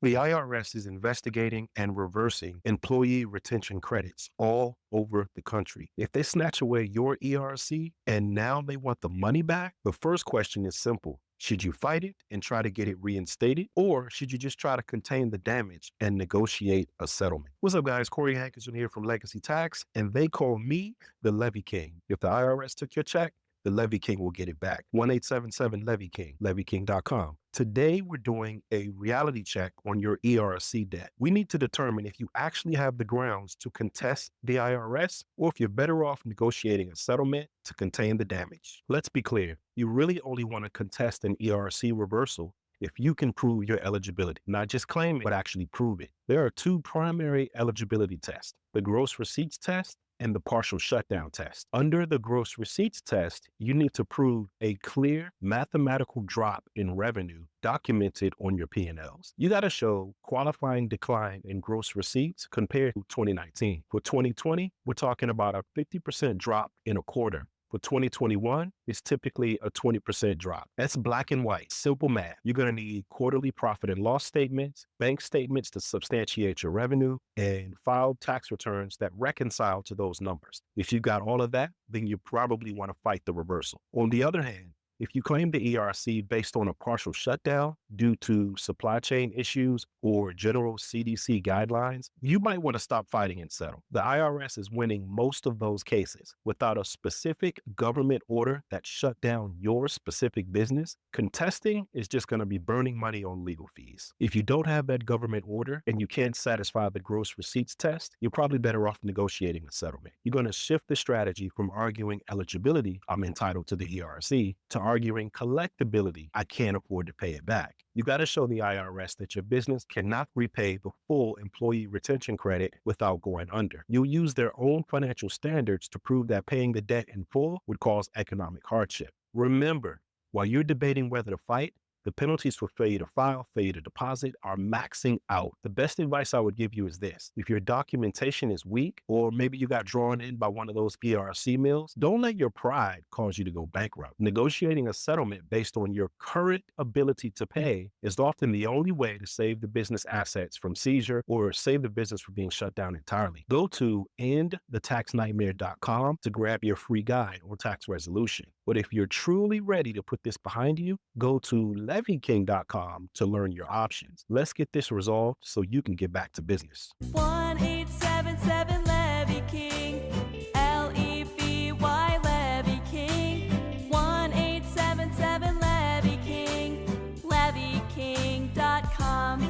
The IRS is investigating and reversing employee retention credits all over the country. If they snatch away your ERC and now they want the money back, the first question is simple. Should you fight it and try to get it reinstated, or should you just try to contain the damage and negotiate a settlement? What's up, guys? Corey Hankerson here from Legacy Tax, and they call me the Levy King. If the IRS took your check, the Levy King will get it back. 1-877 Levy King, levyking.com. Today, we're doing a reality check on your ERC debt. We need to determine if you actually have the grounds to contest the IRS or if you're better off negotiating a settlement to contain the damage. Let's be clear. You really only want to contest an ERC reversal if you can prove your eligibility, not just claim it, but actually prove it. There are two primary eligibility tests, the gross receipts test and the partial shutdown test. Under the gross receipts test, you need to prove a clear mathematical drop in revenue documented on your P&Ls. You got to show qualifying decline in gross receipts compared to 2019. For 2020, we're talking about a 50% drop in a quarter. For 2021, it's typically a 20% drop. That's black and white, simple math. You're going to need quarterly profit and loss statements, bank statements to substantiate your revenue, and filed tax returns that reconcile to those numbers. If you got all of that, then you probably want to fight the reversal. On the other hand, if you claim the ERC based on a partial shutdown due to supply chain issues or general CDC guidelines, you might want to stop fighting and settle. The IRS is winning most of those cases. Without a specific government order that shut down your specific business, contesting is just going to be burning money on legal fees. If you don't have that government order and you can't satisfy the gross receipts test, you're probably better off negotiating a settlement. You're going to shift the strategy from arguing eligibility, I'm entitled to the ERC, to arguing collectability, I can't afford to pay it back. You got to show the IRS that your business cannot repay the full employee retention credit without going under. You'll use their own financial standards to prove that paying the debt in full would cause economic hardship. Remember, while you're debating whether to fight, the penalties for failure to file, failure to deposit are maxing out. The best advice I would give you is this. If your documentation is weak, or maybe you got drawn in by one of those ERC mills, don't let your pride cause you to go bankrupt. Negotiating a settlement based on your current ability to pay is often the only way to save the business assets from seizure or save the business from being shut down entirely. Go to endthetaxnightmare.com to grab your free guide on tax resolution. But if you're truly ready to put this behind you, go to levyking.com to learn your options. Let's get this resolved so you can get back to business. 1-877